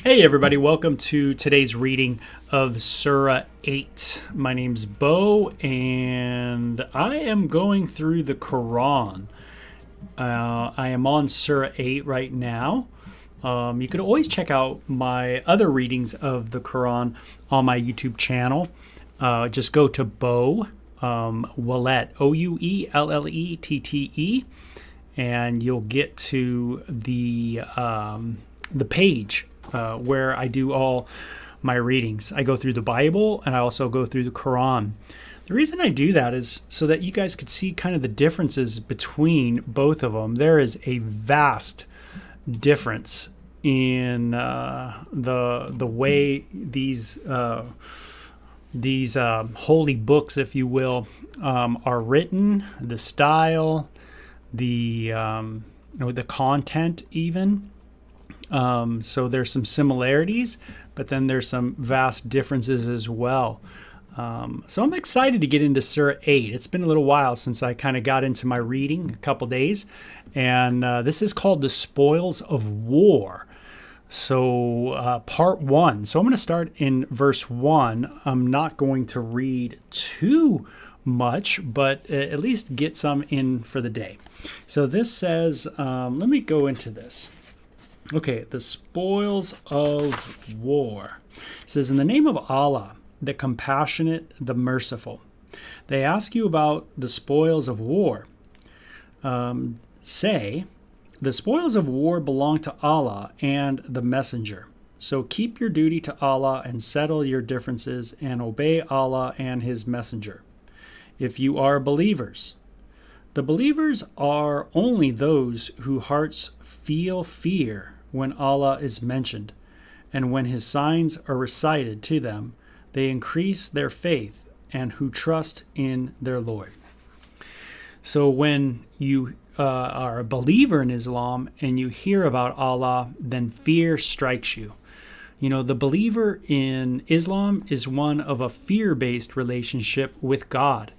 Hey everybody, welcome to today's reading of Sura 8. My name's Beau and I am going through the Quran. I am on Surah 8 right now. You can always check out my other readings of the Quran on my YouTube channel. Just go to Beau Ouellette, Ouellettee, and you'll get to the page where I do all my readings. I go through the Bible and I also go through the Quran. The reason I do that is so that you guys could see kind of the differences between both of them. There is a vast difference in the way these holy books, if you will, are written, the style, the content even. So there's some similarities, but then there's some vast differences as well. So I'm excited to get into Surah 8. It's been a little while since I kind of got into my reading, a couple days, and this is called the Spoils of War. So part 1. So I'm going to start in verse 1. I'm not going to read too much, but at least get some in for the day. So this says, let me go into this. Okay, the spoils of war. It says, in the name of Allah, the compassionate, the merciful. They ask you about the spoils of war. Say, the spoils of war belong to Allah and the Messenger. So keep your duty to Allah and settle your differences and obey Allah and His Messenger. If you are believers, the believers are only those whose hearts feel fear when Allah is mentioned, and when His signs are recited to them, they increase their faith and who trust in their Lord. So when you are a believer in Islam and you hear about Allah, then fear strikes you. You know, the believer in Islam is one of a fear-based relationship with God.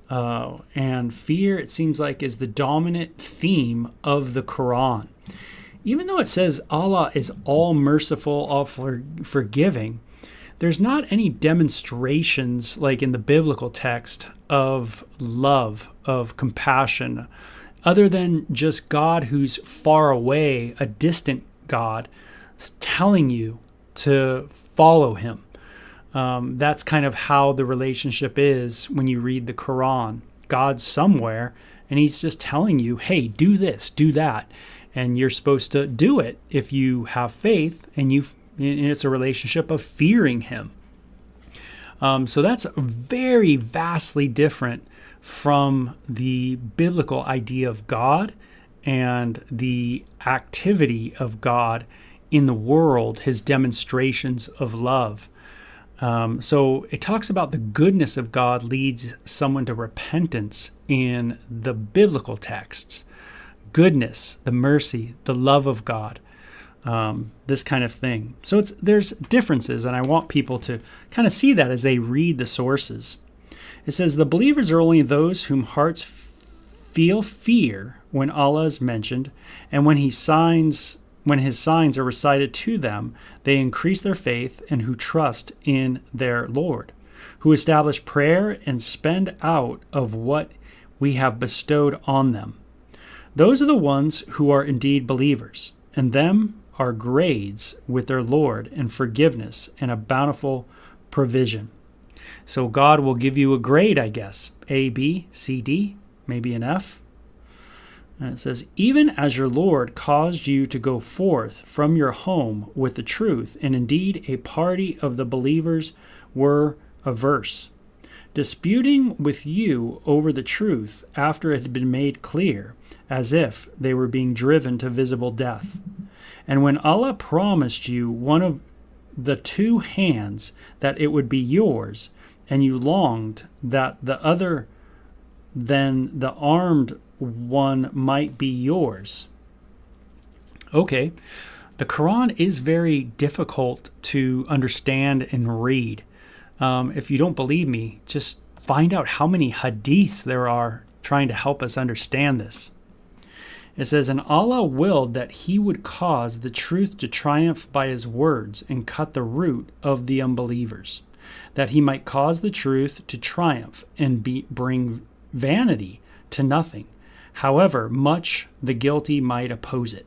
And fear, it seems like, is the dominant theme of the Quran. Even though it says Allah is all merciful, all forgiving, there's not any demonstrations like in the biblical text of love, of compassion, other than just God who's far away, a distant God, telling you to follow Him. That's kind of how the relationship is when you read the Quran. God's somewhere, and He's just telling you, hey, do this, do that. And you're supposed to do it if you have faith, and it's a relationship of fearing Him. So that's very vastly different from the biblical idea of God and the activity of God in the world, His demonstrations of love. So it talks about the goodness of God leads someone to repentance in the biblical texts. Goodness, the mercy, the love of God, this kind of thing. So there's differences, and I want people to kind of see that as they read the sources. It says, the believers are only those whom hearts feel fear when Allah is mentioned, and when His signs are recited to them, they increase their faith and who trust in their Lord, who establish prayer and spend out of what we have bestowed on them. Those are the ones who are indeed believers, and them are grades with their Lord and forgiveness and a bountiful provision. So God will give you a grade, I guess. A, B, C, D, maybe an F. And it says, even as your Lord caused you to go forth from your home with the truth, and indeed a party of the believers were averse, disputing with you over the truth after it had been made clear, as if they were being driven to visible death. And when Allah promised you one of the two hands that it would be yours, and you longed that the other, then the armed one might be yours. Okay, the Quran is very difficult to understand and read. If you don't believe me, just find out how many hadiths there are trying to help us understand this. It says, and Allah willed that he would cause the truth to triumph by his words and cut the root of the unbelievers, that he might cause the truth to triumph and bring vanity to nothing, however much the guilty might oppose it.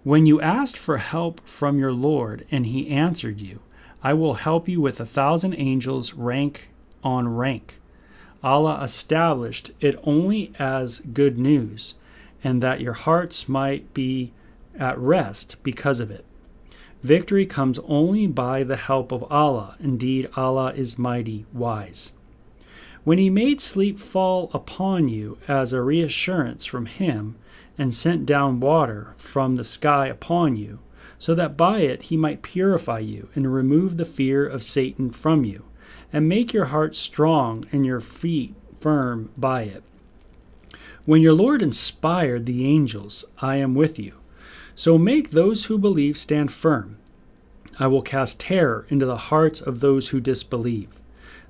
When you asked for help from your Lord, and he answered you, I will help you with 1,000 angels, rank on rank. Allah established it only as good news, and that your hearts might be at rest because of it. Victory comes only by the help of Allah. Indeed, Allah is mighty wise. When he made sleep fall upon you as a reassurance from him, and sent down water from the sky upon you, so that by it he might purify you and remove the fear of Satan from you, and make your heart strong and your feet firm by it. When your Lord inspired the angels, I am with you. So make those who believe stand firm. I will cast terror into the hearts of those who disbelieve.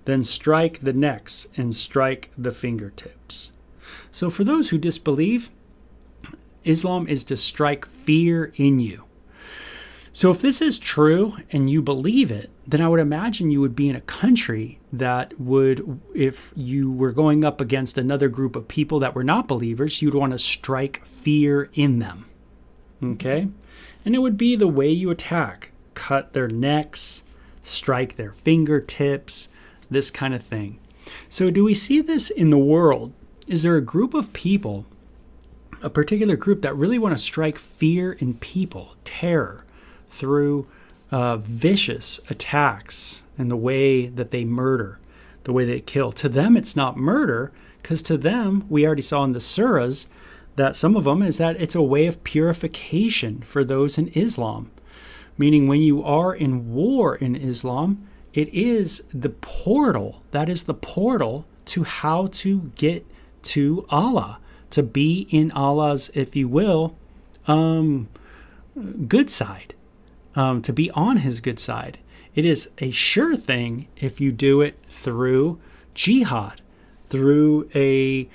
Then strike the necks and strike the fingertips. So for those who disbelieve, Islam is to strike fear in you. So if this is true and you believe it, then I would imagine you would be in a country that would, if you were going up against another group of people that were not believers, you'd want to strike fear in them. Okay? And it would be the way you attack. Cut their necks, strike their fingertips, this kind of thing. So do we see this in the world? Is there a group of people, a particular group that really want to strike fear in people, terror, through vicious attacks and the way that they murder, the way they kill? To them, it's not murder, because to them, we already saw in the Suras that some of them is that it's a way of purification for those in Islam. Meaning when you are in war in Islam, it is the portal, that is the portal to how to get to Allah, to be in Allah's, if you will, good side, to be on his good side. It is a sure thing if you do it through jihad, through a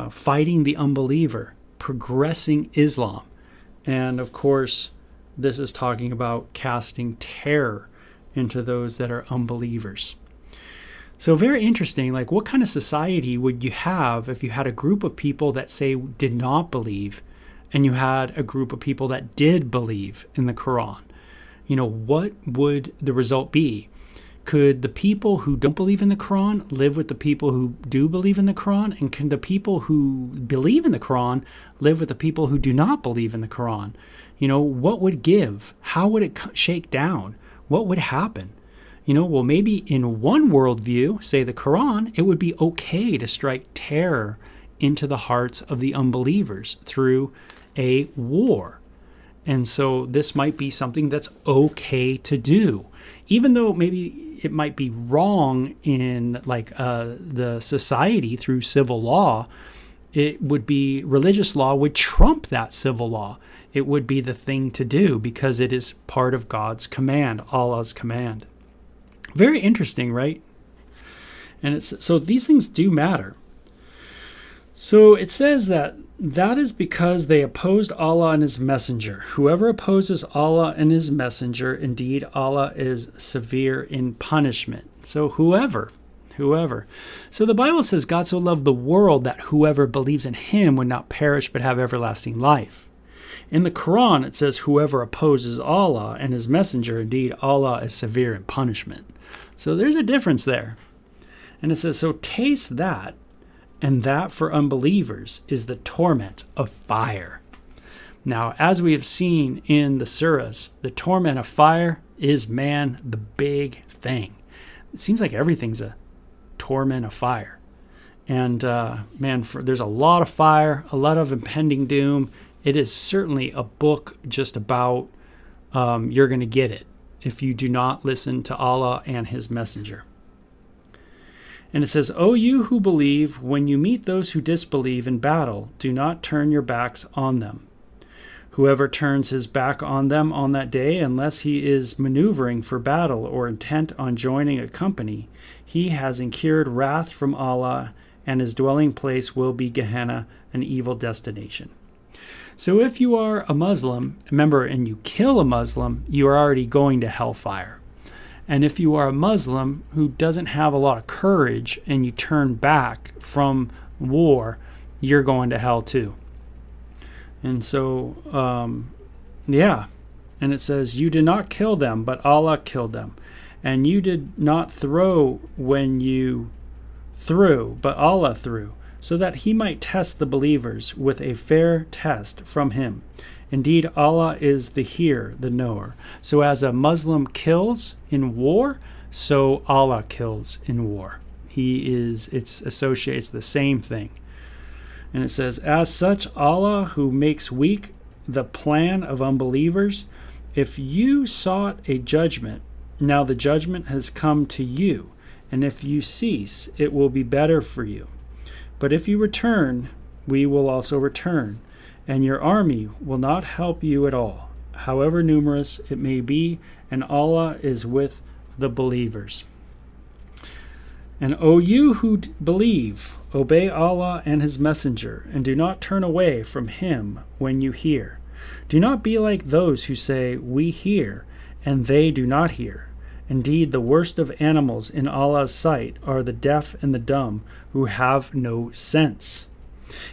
fighting the unbeliever, progressing Islam. And of course, this is talking about casting terror into those that are unbelievers. So very interesting, like what kind of society would you have if you had a group of people that say did not believe and you had a group of people that did believe in the Quran? You know, what would the result be? Could the people who don't believe in the Quran live with the people who do believe in the Quran? And can the people who believe in the Quran live with the people who do not believe in the Quran? You know, what would give? How would it shake down? What would happen? You know, well, maybe in one worldview, say the Quran, it would be okay to strike terror into the hearts of the unbelievers through a war. And so this might be something that's okay to do, even though maybe it might be wrong in like the society through civil law. It would be religious law would trump that civil law. It would be the thing to do because it is part of God's command, Allah's command. Very interesting, right? And so these things do matter. So it says that is because they opposed Allah and his messenger. Whoever opposes Allah and his messenger, indeed Allah is severe in punishment. So whoever. So the Bible says God so loved the world that whoever believes in him would not perish but have everlasting life. In the Quran, it says whoever opposes Allah and his messenger, indeed Allah is severe in punishment. So there's a difference there. And it says, so taste that, and that for unbelievers is the torment of fire. Now, as we have seen in the surahs, the torment of fire is, man, the big thing. It seems like everything's a torment of fire. And there's a lot of fire, a lot of impending doom. It is certainly a book just about you're going to get it if you do not listen to Allah and his messenger. And it says, O you who believe, when you meet those who disbelieve in battle, do not turn your backs on them. Whoever turns his back on them on that day, unless he is maneuvering for battle or intent on joining a company, he has incurred wrath from Allah, and his dwelling place will be Gehenna, an evil destination. So if you are a Muslim, remember, and you kill a Muslim, you are already going to hellfire. And if you are a Muslim who doesn't have a lot of courage and you turn back from war, you're going to hell too. And so, And it says, you did not kill them, but Allah killed them. And you did not throw when you threw, but Allah threw, so that he might test the believers with a fair test from him. Indeed, Allah is the hearer, the knower. So as a Muslim kills in war, so Allah kills in war. It's the same thing. And it says, as such, Allah who makes weak the plan of unbelievers, if you sought a judgment, now the judgment has come to you, and if you cease, it will be better for you. But if you return, we will also return, and your army will not help you at all, however numerous it may be, and Allah is with the believers. And O you who believe, obey Allah and his messenger, and do not turn away from him when you hear. Do not be like those who say, we hear, and they do not hear. Indeed, the worst of animals in Allah's sight are the deaf and the dumb, who have no sense.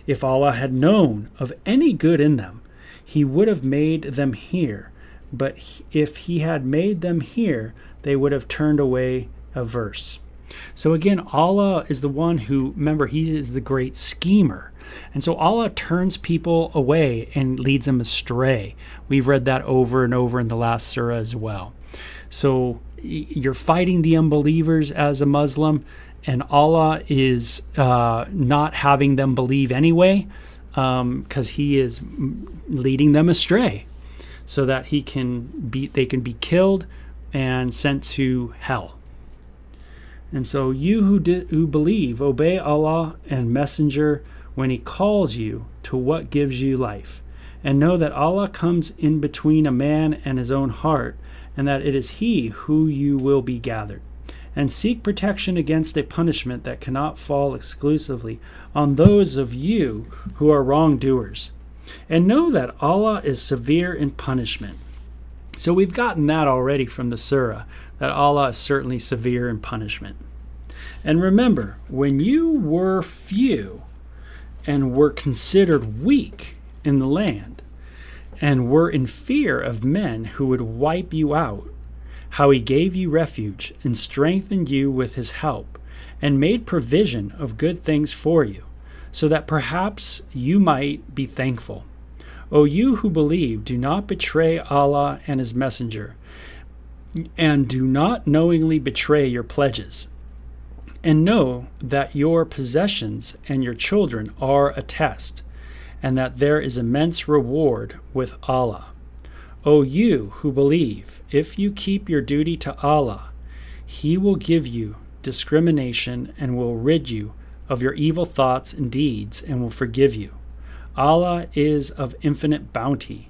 If Allah had known of any good in them, he would have made them hear. But if he had made them hear, they would have turned away averse. So again, Allah is the one who, remember, he is the great schemer. And so Allah turns people away and leads them astray. We've read that over and over in the last surah as well. So you're fighting the unbelievers as a Muslim, and Allah is not having them believe anyway, because he is leading them astray, so that they can be killed and sent to hell. And so you who believe, obey Allah and Messenger when he calls you to what gives you life, and know that Allah comes in between a man and his own heart, and that it is he who you will be gathered. And seek protection against a punishment that cannot fall exclusively on those of you who are wrongdoers. And know that Allah is severe in punishment. So we've gotten that already from the surah, that Allah is certainly severe in punishment. And remember, when you were few and were considered weak in the land, and were in fear of men who would wipe you out, how he gave you refuge and strengthened you with his help, and made provision of good things for you, so that perhaps you might be thankful. O you who believe, do not betray Allah and his messenger, and do not knowingly betray your pledges. And know that your possessions and your children are a test, and that there is immense reward with Allah. O you who believe, if you keep your duty to Allah, he will give you discrimination and will rid you of your evil thoughts and deeds and will forgive you. Allah is of infinite bounty.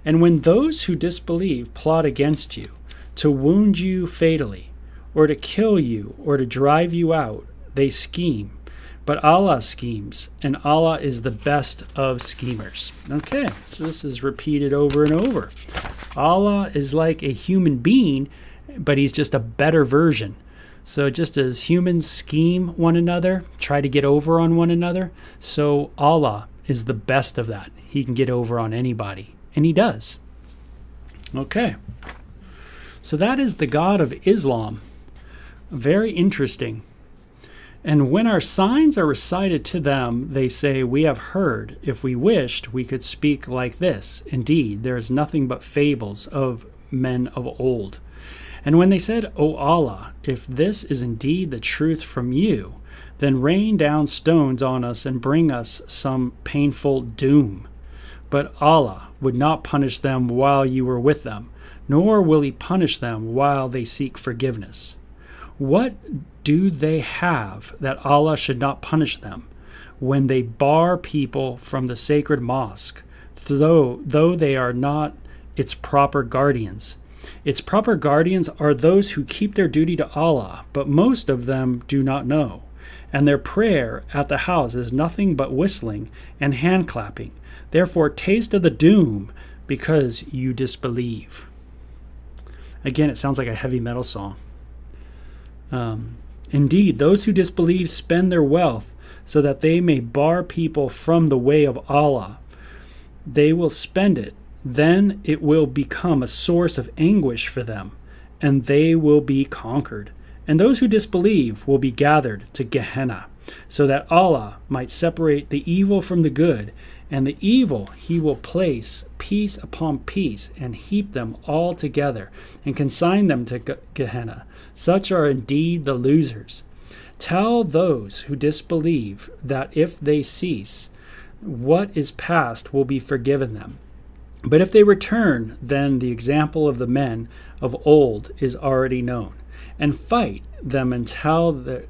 And when those who disbelieve plot against you, to wound you fatally, or to kill you, or to drive you out, they scheme. But Allah schemes, and Allah is the best of schemers. Okay, so this is repeated over and over. Allah is like a human being, but he's just a better version. So just as humans scheme one another, try to get over on one another, so Allah is the best of that. He can get over on anybody, and he does. Okay, so that is the God of Islam. Very interesting. And when our signs are recited to them, they say, we have heard. If we wished, we could speak like this. Indeed, there is nothing but fables of men of old. And when they said, O Allah, if this is indeed the truth from you, then rain down stones on us and bring us some painful doom. But Allah would not punish them while you were with them, nor will he punish them while they seek forgiveness. What do they have that Allah should not punish them when they bar people from the sacred mosque, though they are not its proper guardians? Its proper guardians are those who keep their duty to Allah, but most of them do not know. And their prayer at the house is nothing but whistling and hand clapping. Therefore, taste of the doom because you disbelieve. Again, it sounds like a heavy metal song. Indeed, those who disbelieve spend their wealth so that they may bar people from the way of Allah. They will spend it. Then it will become a source of anguish for them, and they will be conquered. And those who disbelieve will be gathered to Gehenna, so that Allah might separate the evil from the good, and the evil he will place piece upon piece and heap them all together and consign them to Gehenna. Such are indeed the losers. Tell those who disbelieve that if they cease, what is past will be forgiven them. But if they return, then the example of the men of old is already known, and fight them until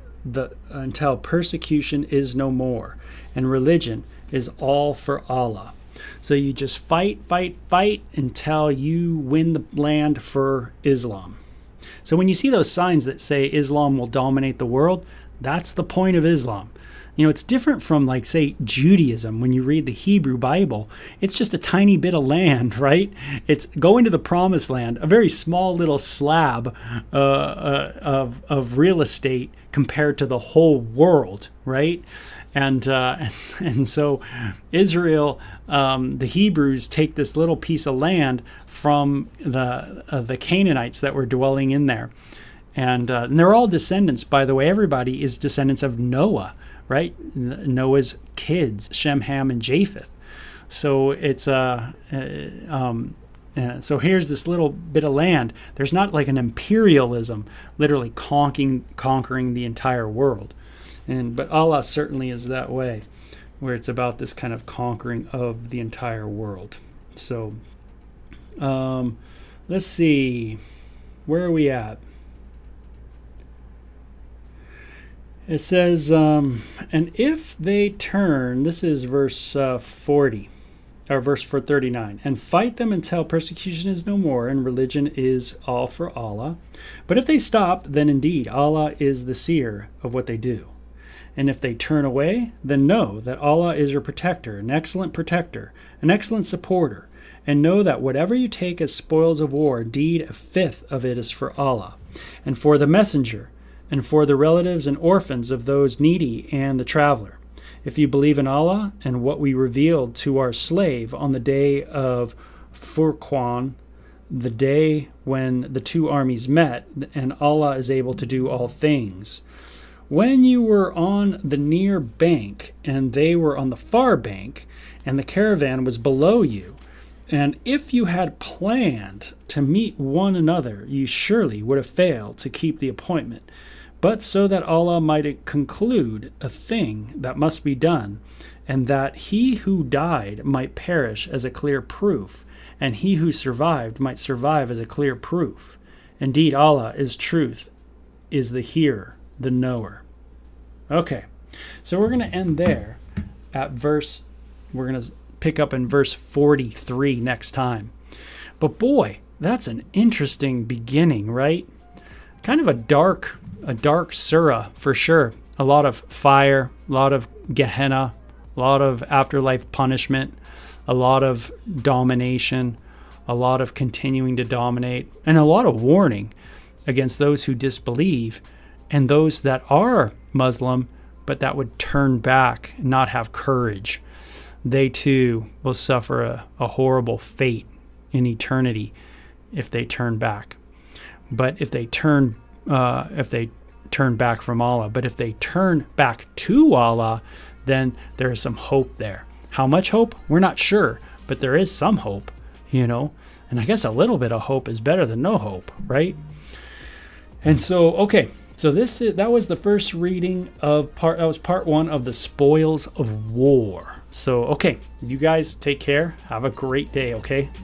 until persecution is no more, and religion is all for Allah. So you just fight until you win the land for Islam. So when you see those signs that say Islam will dominate the world, that's the point of Islam. You know, it's different from, like, say, Judaism. When you read the Hebrew Bible, it's just a tiny bit of land, right? It's going to the promised land, a very small little slab of real estate compared to the whole world, right? And so Israel, the Hebrews take this little piece of land from the Canaanites that were dwelling in there. And they're all descendants, by the way. Everybody is descendants of Noah, right? Noah's kids, Shem, Ham, and Japheth. So it's so here's this little bit of land. There's not like an imperialism, literally conquering the entire world. But Allah certainly is that way, where it's about this kind of conquering of the entire world. So let's see, where are we at? It says, and if they turn, this is verse 40, or verse 39, and fight them until persecution is no more and religion is all for Allah. But if they stop, then indeed Allah is the seer of what they do. And if they turn away, then know that Allah is your protector, an excellent supporter. And know that whatever you take as spoils of war, indeed a fifth of it is for Allah, and for the messenger, and for the relatives and orphans of those needy and the traveler. If you believe in Allah and what we revealed to our slave on the day of Furqan, the day when the two armies met, and Allah is able to do all things. When you were on the near bank, and they were on the far bank, and the caravan was below you, and if you had planned to meet one another, you surely would have failed to keep the appointment. But so that Allah might conclude a thing that must be done, and that he who died might perish as a clear proof, and he who survived might survive as a clear proof. Indeed, Allah is truth, is the hearer, the knower. Okay, so we're going to end there at we're going to pick up in verse 43 next time. But boy, that's an interesting beginning, right? Kind of a dark Sura for sure. A lot of fire, a lot of Gehenna, a lot of afterlife punishment, a lot of domination, a lot of continuing to dominate, and a lot of warning against those who disbelieve and those that are Muslim but that would turn back and not have courage. They too will suffer a horrible fate in eternity if they turn back. But if they turn back from Allah, but if they turn back to Allah, then there is some hope there. How much hope? We're not sure, but there is some hope, and I guess a little bit of hope is better than no hope, right? And so, okay, so that was the first reading of part 1 of the Spoils of War. So, okay, you guys take care. Have a great day, okay? Bye.